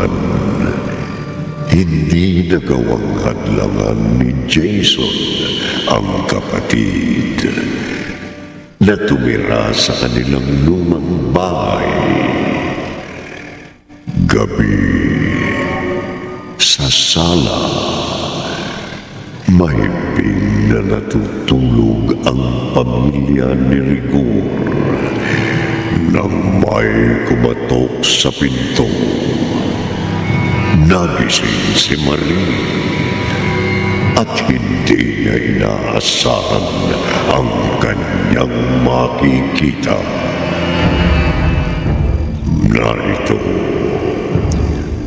man, hindi nagawang hadlangan ni Jason ang kapatid na tumira sa kanilang lumang bahay. Gabi sa sala, mahigping na natutulog ang pamilya ni Rigor nang may kumatok sa pinto. Nagising si Marie at hindi niya inaasahan ang kanyang makikita. Narito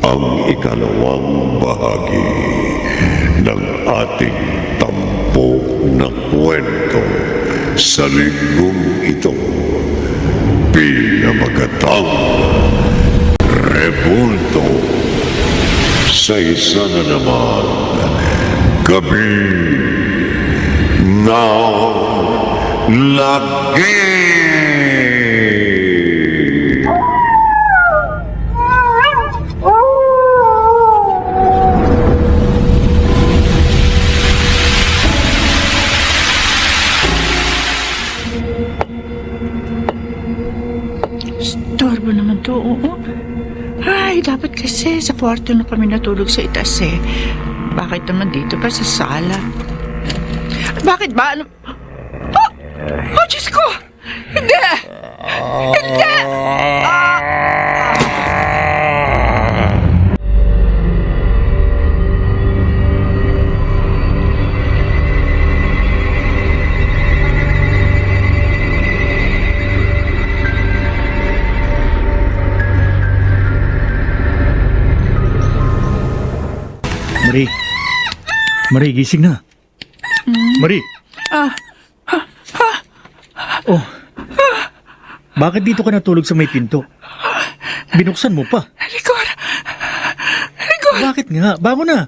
ang ikalawang bahagi ng ating tampok na kwento sa linggong ito. Pinamagatang Rebulto sa isa na naman gabi ng lagi. Storbo naman to, oo. Ay, dapat kasi sa kwarto na kami natulog sa itaas eh. Bakit naman dito pa sa sala? Bakit ba? Ano? Oh! Oh, Diyos ko! Hindi! Hindi! Marie. Marie, gising na. Marie. Oh. Bakit dito ka natulog sa may pinto? Binuksan mo pa. Rigor! Bakit nga? Bangon na.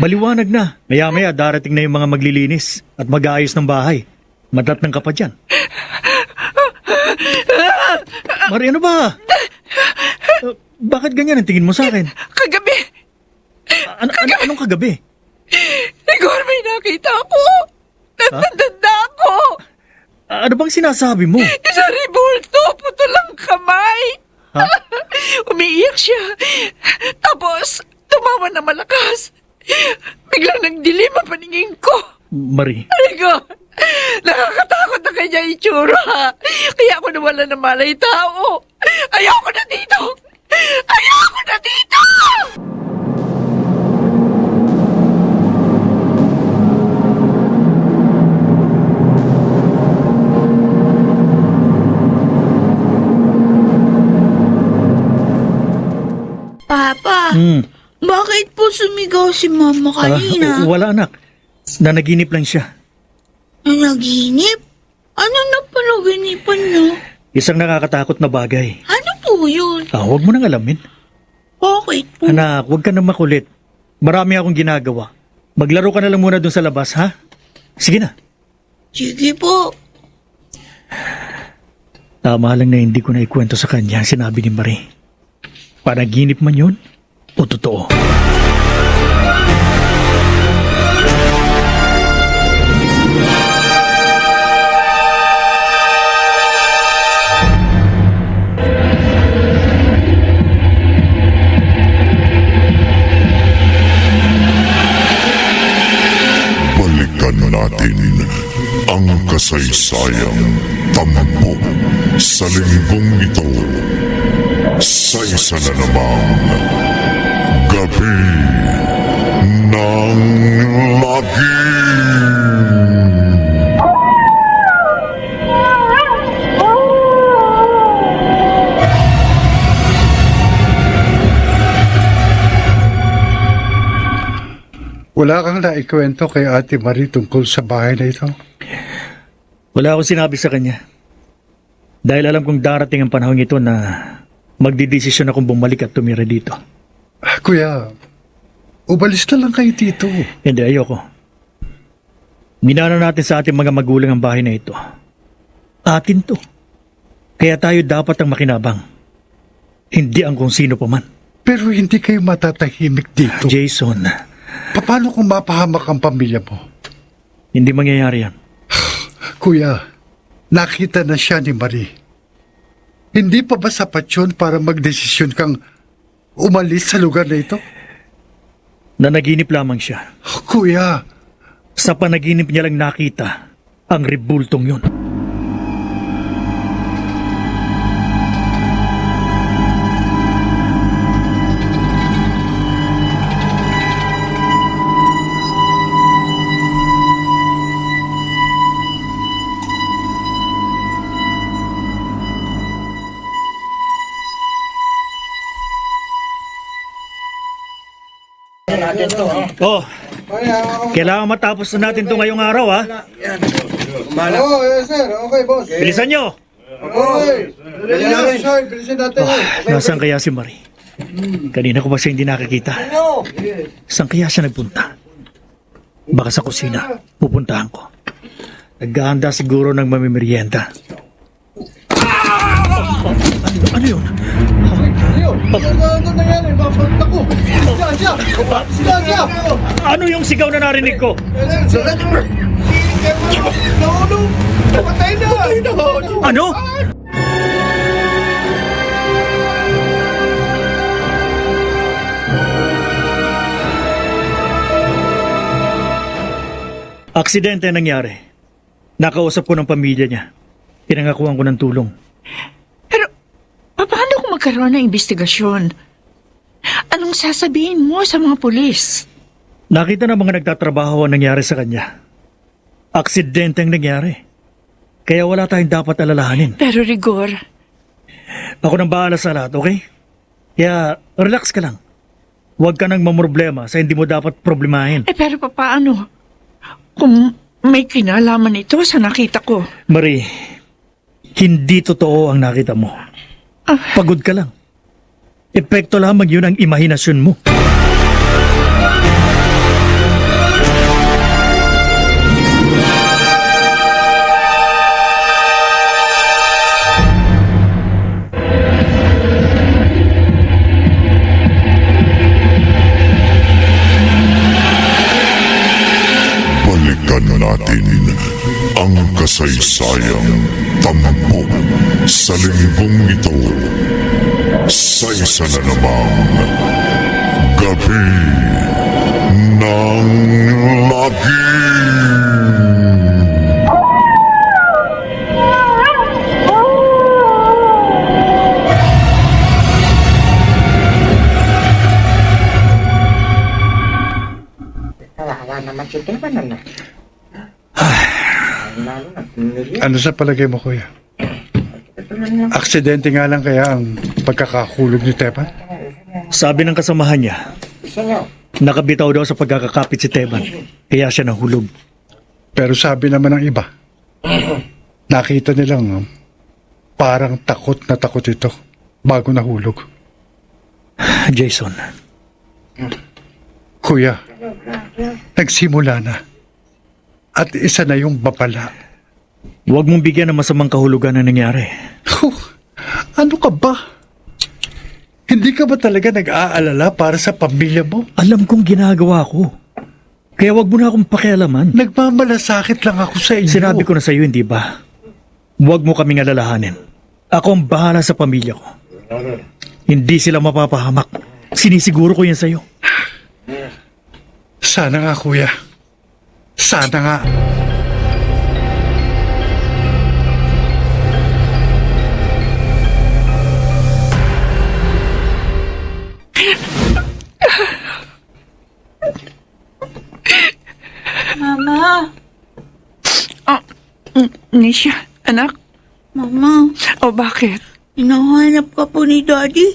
Baliwanag na. Maya-maya darating na yung mga maglilinis at mag-aayos ng bahay. Madatnang ka pa dyan. Marie, ano ba? Bakit ganyan ang tingin mo sa akin? Kagabi! Anong kagabi? Rigor, may nakita ako! Natanda ako! Ano bang sinasabi mo? Sa rebulto, putol ang kamay! Ha? Umiiyak siya. Tapos, tumawa na malakas. Biglang nagdilim ang paningin ko. Marie. Rigor, nakakatakot na kanya itsura. Kaya ako nawala ng malay tao. Ayoko na dito! Ayoko na dito! Papa, bakit po sumigaw si Mama kanina? Wala anak. Nanaginip lang siya. Nanaginip? Ano na panaginipan niyo? Isang nakakatakot na bagay. Ano po yun? Huwag mo nang alamin. Bakit po? Anak, huwag ka nang makulit. Marami akong ginagawa. Maglaro ka na lang muna dun sa labas, ha? Sige na. Sige po. Tama lang na hindi ko na ikwento sa kanya ang sinabi ni Marie. Panaginip man yun o totoo? Balikan natin ang kasaysayang tampok sa linggong ito sa isa na namang gabi ng lagi. Wala kang naikwento kay Ate Marie tungkol sa bahay na ito? Wala akong sinabi sa kanya. Dahil alam kong darating ang panahon ito na magdidesisyon akong bumalik at tumira dito. Kuya, ubalis na lang kayo dito. Hindi, ayoko. Minana natin sa ating mga magulang ang bahay na ito. Atin to. Kaya tayo dapat ang makinabang. Hindi ang kung sino pa man. Pero hindi kayo matatahimik dito. Jason, Paano kung mapahamak ang pamilya mo? hindi mangyayari yan. Kuya, nakita na siya ni Marie. Hindi pa ba sapat yun para magdesisyon kang umalis sa lugar na ito? Nanaginip lamang siya. Kuya, Sa panaginip niya lang nakita ang ribultong yun. Oh, kailangan matapos na natin ito ngayong araw, ha? Oo, yes sir. Okay, boss. Bilisan nyo! Okay. Bilisan natin, sir. Bilisan natin. Nasaan kaya si Marie? Kanina ko ba siya hindi nakakita? Saan kaya siya nagpunta? Baka sa kusina. Pupuntahan ko. Naghahanda siguro ng mamimerienda. Ano yun? Ano yung sigaw na narinig ko? Ano? Aksidente ang nangyari. Nakausap ko ng pamilya niya. Pinangakuan ko ng tulong. Pero, paano kung magkaroon ng investigasyon? Anong sasabihin mo sa mga pulis? Nakita na mga nagtatrabaho ang nangyari sa kanya. Aksidente ang nangyari. Kaya wala tayong dapat alalahanin. Pero Rigor, Ako nang bahala sa lahat, okay? Kaya relax ka lang. Huwag ka nang mamroblema sa hindi mo dapat problemahin. pero paano? Kung may kinalaman ito sa nakita ko. Marie, hindi totoo ang nakita mo. Pagod ka lang. Epekto lamang yun ang imahinasyon mo. Balikan natin ang kasaysayang tampok sa linggong ito sa isa na namang Gabi ng Lagim. Ano sa palagay mo, kuya? Aksidente nga lang kaya ang pagkakahulog ni Tepan? Sabi ng kasamahan niya, nakabitaw daw sa pagkakakapit si Teban. Kaya siya nahulog. Pero sabi naman ng iba, nakita nilang parang takot na takot ito bago nahulog. Jason, Kuya, nagsimula na. At isa na yung babala. huwag mong bigyan ng masamang kahulugan na nangyari. Ano ka ba? Hindi ka ba talaga nag-aalala para sa pamilya mo? Alam kong ginagawa ko. Kaya wag mo na akong pakialaman. Nagmamalasakit lang ako sa inyo. Sinabi ko na sa iyo, hindi ba? Huwag mo kaming alalahanin. Ako ang bahala sa pamilya ko. Hindi sila mapapahamak. Sinisiguro ko yan sa iyo. Sana nga, kuya. Sana nga. Mama, Nisha, anak? Mama, Bakit? hinahanap ka po ni Daddy.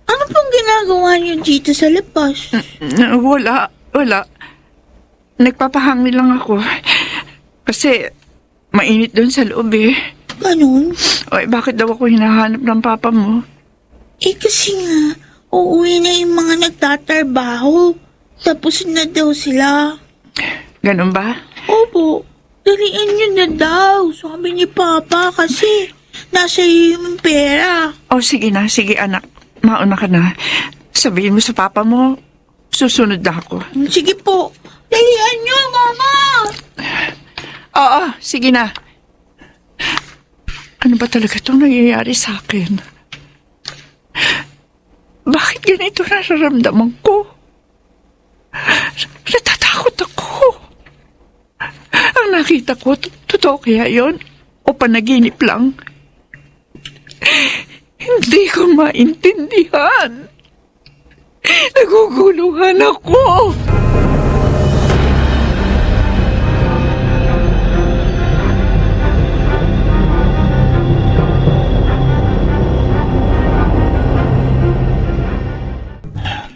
Ano pong ginagawa niyo dito sa labas? Wala. Nagpapahangin lang ako. Kasi, mainit doon sa loob eh. Ganun? Bakit daw ako hinahanap ng papa mo? Kasi nga, uuwi na yung mga nagtatrabaho. Tapos na daw sila. Ganun ba? Opo, dalian niyo na daw. Sabi ni Papa kasi nasa iyo yung pera. Sige na, sige anak. mauna ka na. Sabihin mo sa papa mo, susunod na ako. Sige po. Dalihan niyo, Mama! Oo, sige na. Ano ba talaga itong nangyayari sa akin? Bakit ganito nararamdaman ko? Natatakot ako. Ang nakita ko, totoo kaya yon? O panaginip lang? Hindi ko maintindihan. Naguguluhan ako.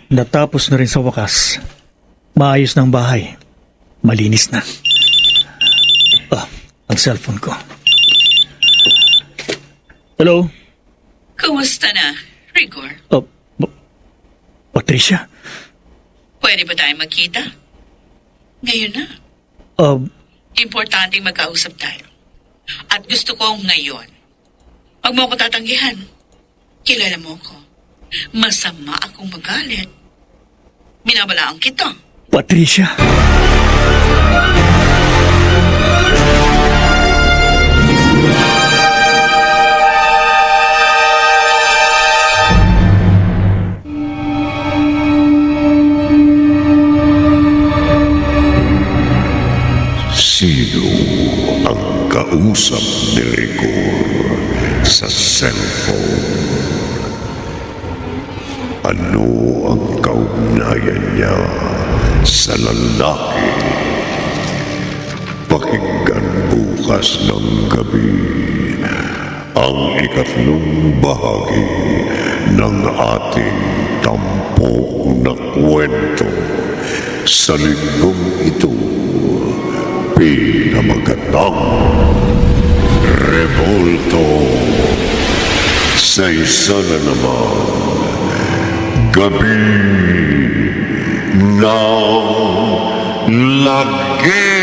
Natapos na rin sa wakas. Maayos ng bahay. Malinis na. Ang cellphone ko. Hello? Kumusta na, Rigor? Patricia? Pwede ba tayong magkita? Ngayon na. Importanteng magkausap tayo. At gusto ko ngayon. Huwag mo ako tatanggihan. Kilala mo ko. Masama akong magalit. Minabalaan kita. Patricia? Sino ang kausap ni Rigor sa cellphone? Ano ang kaugnayan niya sa lalaki? Pakinggan bukas ng gabi ang ikatlong bahagi ng ating tampok na kwento sa linggong ito. Pinamagatang Revolto sa isa na naman gabi ng lagi.